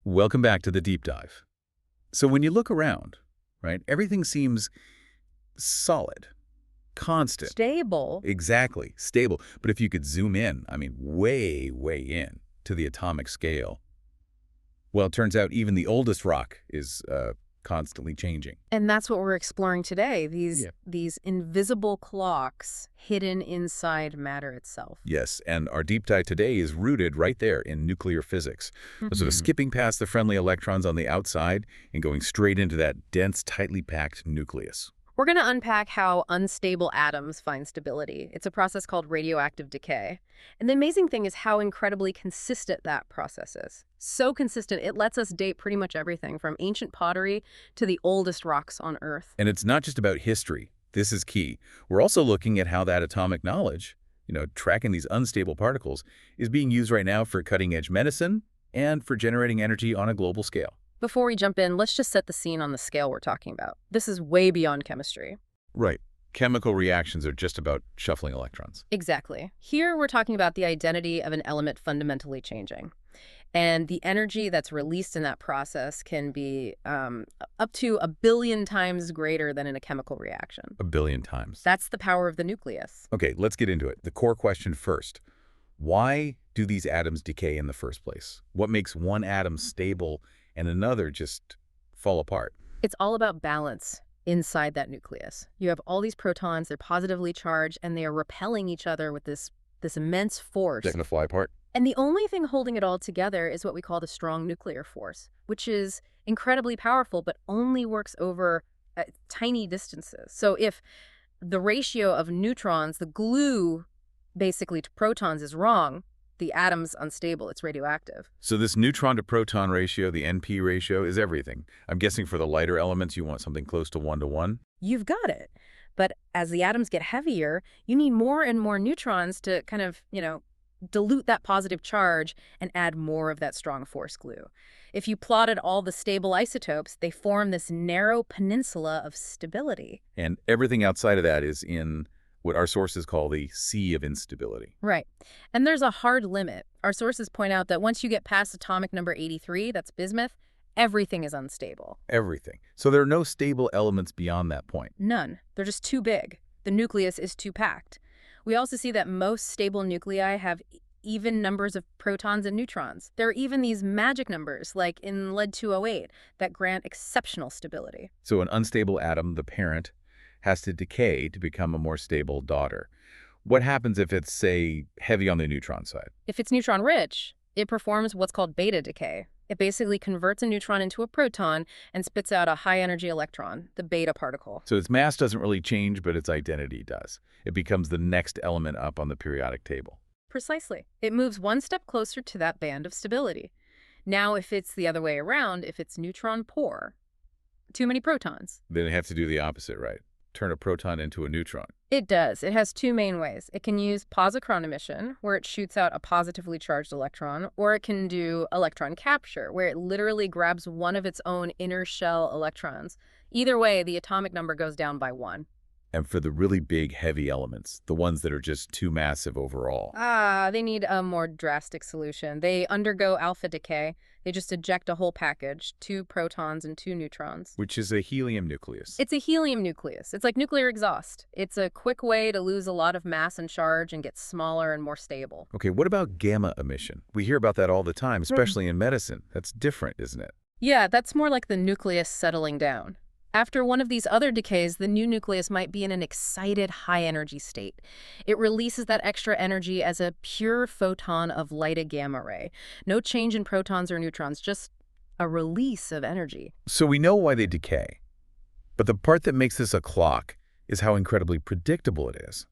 Welcome back to the deep dive. So when you look around, right, everything seems solid, constant. Stable. Exactly, stable. But if you could zoom in, I mean, way, way in to the atomic scale, well, it turns out even the oldest rock is constantly changing. And that's what we're exploring today, these Yeah. these invisible clocks hidden inside matter itself. Yes, and our deep dive today is rooted right there in nuclear physics. Sort of skipping past the friendly electrons on the outside and going straight into that dense, tightly packed nucleus. We're going to unpack how unstable atoms find stability. It's a process called radioactive decay. And the amazing thing is how incredibly consistent that process is. So consistent, it lets us date pretty much everything from ancient pottery to the oldest rocks on Earth. And it's not just about history. This is key. We're also looking at how that atomic knowledge, tracking these unstable particles, is being used right now for cutting-edge medicine and for generating energy on a global scale. Before we jump in, let's just set the scene on the scale we're talking about. This is way beyond chemistry. Right. Chemical reactions are just about shuffling electrons. Exactly. Here we're talking about the identity of an element fundamentally changing. And the energy that's released in that process can be up to 1 billion times greater than in a chemical reaction. 1 billion times. That's the power of the nucleus. Okay, let's get into it. The core question first. Why do these atoms decay in the first place? What makes one atom stable and another just fall apart? It's all about balance inside that nucleus. You have all these protons, they're positively charged, and they are repelling each other with this immense force. They're going to fly apart. And the only thing holding it all together is what we call the strong nuclear force, which is incredibly powerful, but only works over tiny distances. So if the ratio of neutrons, the glue basically to protons, is wrong, the atom's unstable, it's radioactive. So this neutron to proton ratio, the NP ratio, is everything. I'm guessing for the lighter elements, you want something close to 1 to 1? You've got it. But as the atoms get heavier, you need more and more neutrons to kind of, dilute that positive charge and add more of that strong force glue. If you plotted all the stable isotopes, they form this narrow peninsula of stability. And everything outside of that is in what our sources call the sea of instability. Right. And there's a hard limit. Our sources point out that once you get past atomic number 83, that's bismuth, everything is unstable. Everything. So there are no stable elements beyond that point. None. They're just too big. The nucleus is too packed. We also see that most stable nuclei have even numbers of protons and neutrons. There are even these magic numbers, like in lead-208, that grant exceptional stability. So an unstable atom, the parent, has to decay to become a more stable daughter. What happens if it's, say, heavy on the neutron side? If it's neutron-rich, it performs what's called beta decay. It basically converts a neutron into a proton and spits out a high-energy electron, the beta particle. So its mass doesn't really change, but its identity does. It becomes the next element up on the periodic table. Precisely. It moves one step closer to that band of stability. Now, if it's the other way around, if it's neutron poor, too many protons. Then it have to do the opposite, right? Turn a proton into a neutron. It does. It has two main ways. It can use positron emission, where it shoots out a positively charged electron, or it can do electron capture, where it literally grabs one of its own inner shell electrons. Either way, the atomic number goes down by 1. And for the really big, heavy elements, the ones that are just too massive overall. They need a more drastic solution. They undergo alpha decay. They just eject a whole package, 2 protons and 2 neutrons. Which is a helium nucleus. It's a helium nucleus. It's like nuclear exhaust. It's a quick way to lose a lot of mass and charge and get smaller and more stable. Okay, what about gamma emission? We hear about that all the time, especially in medicine. That's different, isn't it? Yeah, that's more like the nucleus settling down. After one of these other decays, the new nucleus might be in an excited high-energy state. It releases that extra energy as a pure photon of light gamma ray. No change in protons or neutrons, just a release of energy. So we know why they decay. But the part that makes this a clock is how incredibly predictable it is.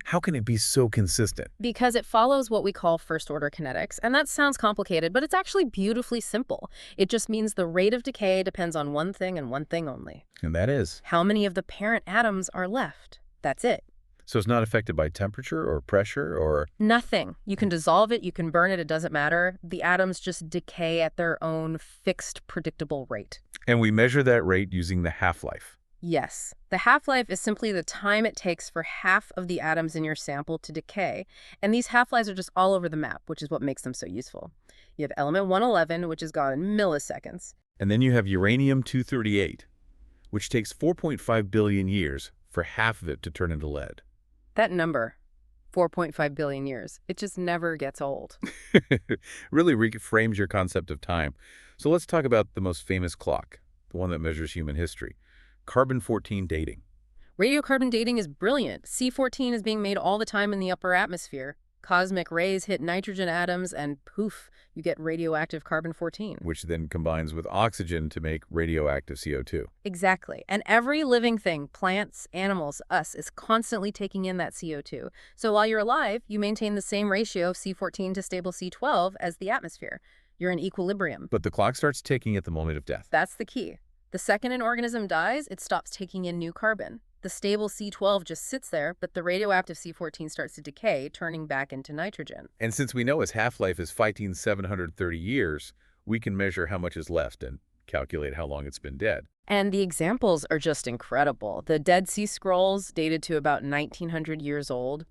How can it be so consistent? Because it follows what we call first-order kinetics, and that sounds complicated, but it's actually beautifully simple. It just means the rate of decay depends on one thing and one thing only. And that is? How many of the parent atoms are left? That's it. So it's not affected by temperature or pressure or... Nothing. You can dissolve it, you can burn it, it doesn't matter. The atoms just decay at their own fixed, predictable rate. And we measure that rate using the half-life. Yes. The half-life is simply the time it takes for half of the atoms in your sample to decay, and these half-lives are just all over the map, which is what makes them so useful. You have element 111, which is gone in milliseconds. And then you have uranium-238, which takes 4.5 billion years for half of it to turn into lead. That number, 4.5 billion years, it just never gets old. Really reframes your concept of time. So let's talk about the most famous clock, the one that measures human history, carbon-14 dating. Radiocarbon dating is brilliant. C14 is being made all the time in the upper atmosphere. Cosmic rays hit nitrogen atoms and poof, you get radioactive carbon-14. Which then combines with oxygen to make radioactive CO2. Exactly. And every living thing, plants, animals, us, is constantly taking in that CO2. So while you're alive, you maintain the same ratio of C14 to stable C12 as the atmosphere. You're in equilibrium. But the clock starts ticking at the moment of death. That's the key. The second an organism dies, it stops taking in new carbon. The stable C12 just sits there, but the radioactive C14 starts to decay, turning back into nitrogen. And since we know its half-life is 5,730 years, we can measure how much is left and calculate how long it's been dead. And the examples are just incredible. The Dead Sea Scrolls, dated to about 1,900 years old.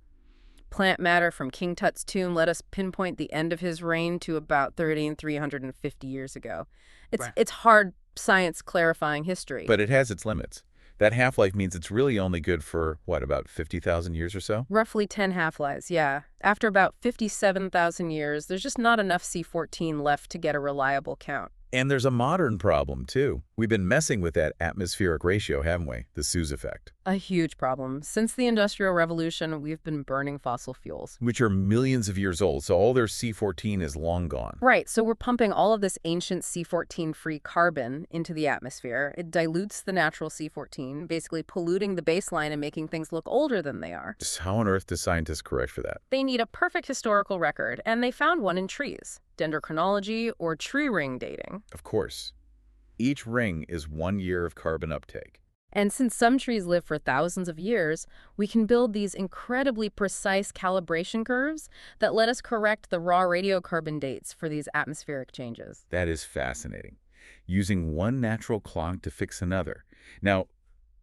Plant matter from King Tut's tomb let us pinpoint the end of his reign to about 350 years ago. It's hard science clarifying history. But it has its limits. That half-life means it's really only good for, what, about 50,000 years or so? Roughly 10 half-lives, yeah. After about 57,000 years, there's just not enough C14 left to get a reliable count. And there's a modern problem, too. We've been messing with that atmospheric ratio, haven't we? The Suez effect. A huge problem. Since the Industrial Revolution, we've been burning fossil fuels. Which are millions of years old, so all their C14 is long gone. Right, so we're pumping all of this ancient C14-free carbon into the atmosphere. It dilutes the natural C14, basically polluting the baseline and making things look older than they are. Just how on earth do scientists correct for that? They need a perfect historical record, and they found one in trees. Dendrochronology or tree ring dating. Of course. Each ring is 1 year of carbon uptake. And since some trees live for thousands of years, we can build these incredibly precise calibration curves that let us correct the raw radiocarbon dates for these atmospheric changes. That is fascinating. Using one natural clock to fix another. Now,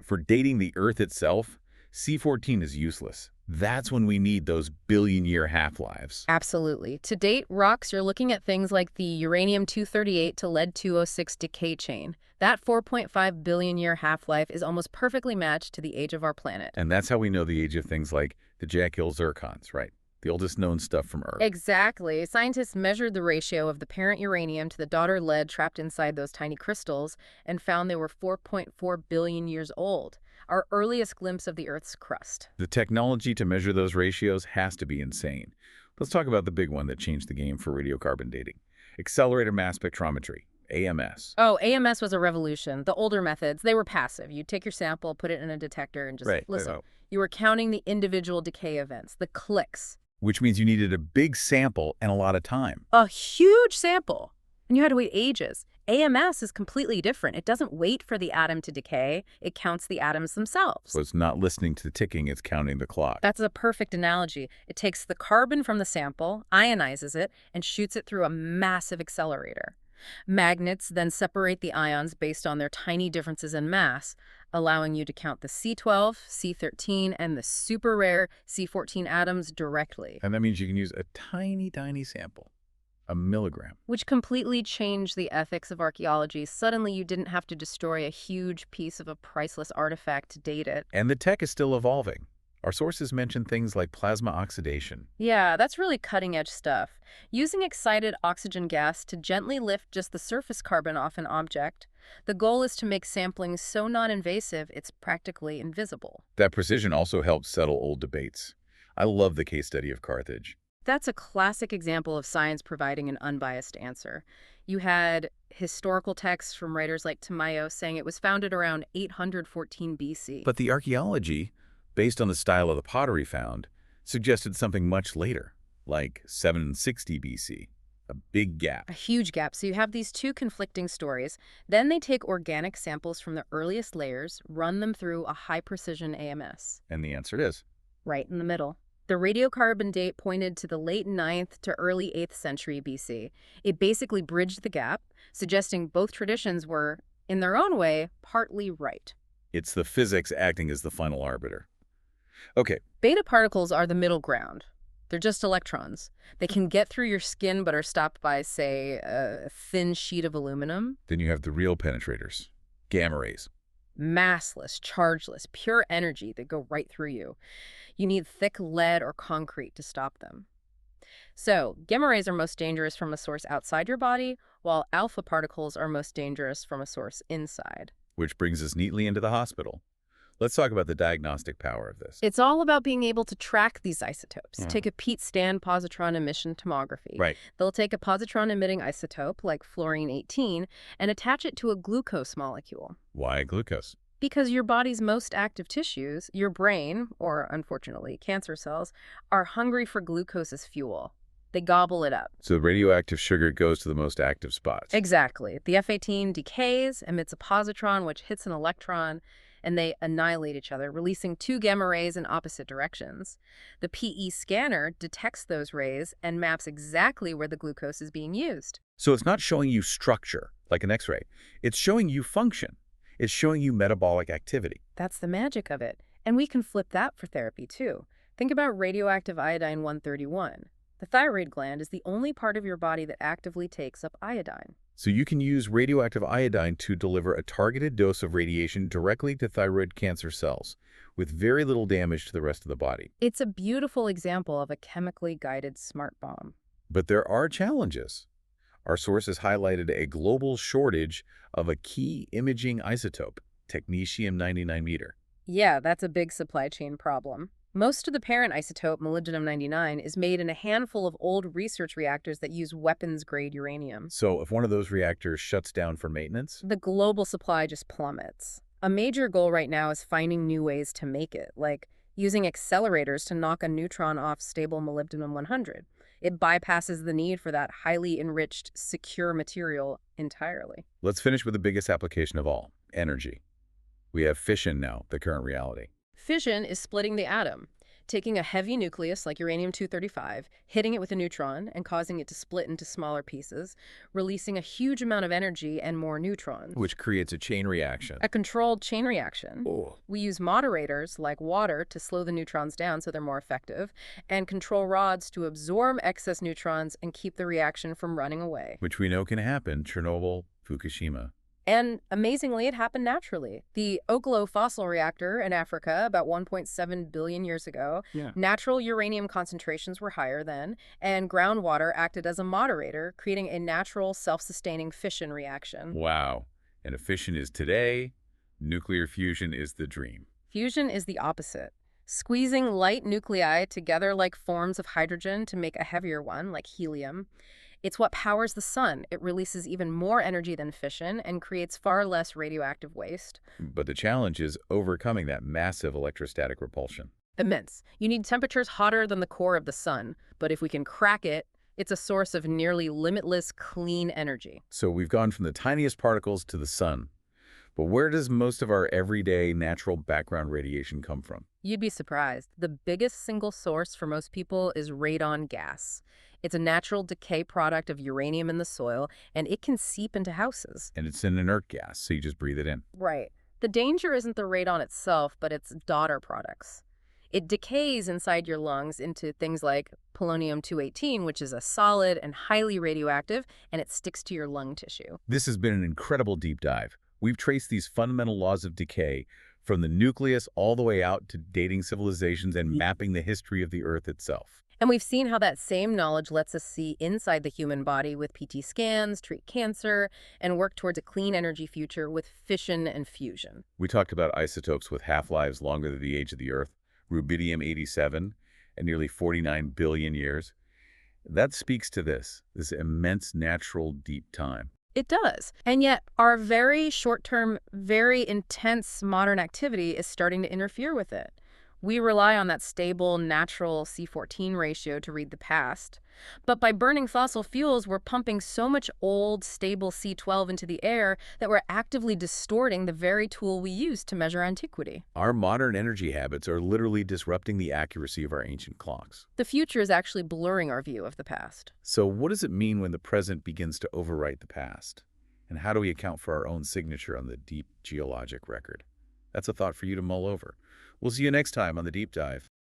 for dating the Earth itself, C14 is useless. That's when we need those billion-year half-lives. Absolutely. To date, rocks, you're looking at things like the uranium-238 to lead-206 decay chain. That 4.5 billion-year half-life is almost perfectly matched to the age of our planet. And that's how we know the age of things like the Jack-Hill zircons, right? The oldest known stuff from Earth. Exactly. Scientists measured the ratio of the parent uranium to the daughter lead trapped inside those tiny crystals and found they were 4.4 billion years old, our earliest glimpse of the Earth's crust. The technology to measure those ratios has to be insane. Let's talk about the big one that changed the game for radiocarbon dating. Accelerator Mass Spectrometry, AMS. Oh, AMS was a revolution. The older methods, they were passive. You take your sample, put it in a detector, and just listen. You were counting the individual decay events, the clicks. Which means you needed a big sample and a lot of time. A huge sample. And you had to wait ages. AMS is completely different. It doesn't wait for the atom to decay. It counts the atoms themselves. So it's not listening to the ticking, it's counting the clock. That's a perfect analogy. It takes the carbon from the sample, ionizes it, and shoots it through a massive accelerator. Magnets then separate the ions based on their tiny differences in mass, allowing you to count the C12, C13, and the super rare C14 atoms directly. And that means you can use a tiny, tiny sample, a milligram. Which completely changed the ethics of archaeology. Suddenly you didn't have to destroy a huge piece of a priceless artifact to date it. And the tech is still evolving. Our sources mention things like plasma oxidation. Yeah, that's really cutting-edge stuff. Using excited oxygen gas to gently lift just the surface carbon off an object. The goal is to make sampling so non-invasive it's practically invisible. That precision also helps settle old debates. I love the case study of Carthage. That's a classic example of science providing an unbiased answer. You had historical texts from writers like Timaeus saying it was founded around 814 BC. But the archaeology, based on the style of the pottery found, suggested something much later, like 760 BC. A big gap. A huge gap. So you have these two conflicting stories. Then they take organic samples from the earliest layers, run them through a high-precision AMS. And the answer is? Right in the middle. The radiocarbon date pointed to the late 9th to early 8th century BC. It basically bridged the gap, suggesting both traditions were, in their own way, partly right. It's the physics acting as the final arbiter. Okay. Beta particles are the middle ground. They're just electrons. They can get through your skin but are stopped by, say, a thin sheet of aluminum. Then you have the real penetrators, gamma rays. Massless, chargeless, pure energy that go right through you. You need thick lead or concrete to stop them. So, gamma rays are most dangerous from a source outside your body, while alpha particles are most dangerous from a source inside. Which brings us neatly into the hospital. Let's talk about the diagnostic power of this. It's all about being able to track these isotopes. Take a PET scan positron emission tomography. Right. They'll take a positron-emitting isotope, like fluorine-18, and attach it to a glucose molecule. Why glucose? Because your body's most active tissues, your brain, or unfortunately cancer cells, are hungry for glucose as fuel. They gobble it up. So radioactive sugar goes to the most active spots. Exactly. The F-18 decays, emits a positron, which hits an electron, and they annihilate each other, releasing two gamma rays in opposite directions. The PE scanner detects those rays and maps exactly where the glucose is being used. So it's not showing you structure, like an X-ray. It's showing you function. It's showing you metabolic activity. That's the magic of it. And we can flip that for therapy, too. Think about radioactive iodine-131. The thyroid gland is the only part of your body that actively takes up iodine. So you can use radioactive iodine to deliver a targeted dose of radiation directly to thyroid cancer cells, with very little damage to the rest of the body. It's a beautiful example of a chemically guided smart bomb. But there are challenges. Our sources highlighted a global shortage of a key imaging isotope, technetium-99 Yeah, that's a big supply chain problem. Most of the parent isotope, molybdenum-99, is made in a handful of old research reactors that use weapons-grade uranium. So if one of those reactors shuts down for maintenance, The global supply just plummets. A major goal right now is finding new ways to make it, like using accelerators to knock a neutron off stable molybdenum-100. It bypasses the need for that highly enriched, secure material entirely. let's finish with the biggest application of all, energy. We have fission now, the current reality. Fission is splitting the atom, taking a heavy nucleus like uranium-235, hitting it with a neutron and causing it to split into smaller pieces, releasing a huge amount of energy and more neutrons. Which creates a chain reaction. A controlled chain reaction. Oh. We use moderators like water to slow the neutrons down so they're more effective, and control rods to absorb excess neutrons and keep the reaction from running away. Which we know can happen, Chernobyl, Fukushima. And amazingly, it happened naturally. The Oklo fossil reactor in Africa about 1.7 billion years ago, natural uranium concentrations were higher then, and groundwater acted as a moderator, creating a natural self-sustaining fission reaction. Wow. And if fission is today, nuclear fusion is the dream. Fusion is the opposite. Squeezing light nuclei together like forms of hydrogen to make a heavier one, like helium. It's what powers the sun. It releases even more energy than fission and creates far less radioactive waste. But the challenge is overcoming that massive electrostatic repulsion. Immense. You need temperatures hotter than the core of the sun, but if we can crack it, it's a source of nearly limitless clean energy. So we've gone from the tiniest particles to the sun. But where does most of our everyday natural background radiation come from? You'd be surprised. The biggest single source for most people is radon gas. It's a natural decay product of uranium in the soil, and it can seep into houses. And it's an inert gas, so you just breathe it in. Right. The danger isn't the radon itself, but its daughter products. It decays inside your lungs into things like polonium-218, which is a solid and highly radioactive, and it sticks to your lung tissue. This has been an incredible deep dive. We've traced these fundamental laws of decay from the nucleus all the way out to dating civilizations and mapping the history of the Earth itself. And we've seen how that same knowledge lets us see inside the human body with PET scans, treat cancer, and work towards a clean energy future with fission and fusion. We talked about isotopes with half-lives longer than the age of the Earth, rubidium-87, at nearly 49 billion years. That speaks to this immense natural deep time. It does. And yet our very short-term, very intense modern activity is starting to interfere with it. We rely on that stable, natural C14 ratio to read the past. But by burning fossil fuels, we're pumping so much old, stable C12 into the air that we're actively distorting the very tool we use to measure antiquity. Our modern energy habits are literally disrupting the accuracy of our ancient clocks. The future is actually blurring our view of the past. So what does it mean when the present begins to overwrite the past? And how do we account for our own signature on the deep geologic record? That's a thought for you to mull over. We'll see you next time on The Deep Dive.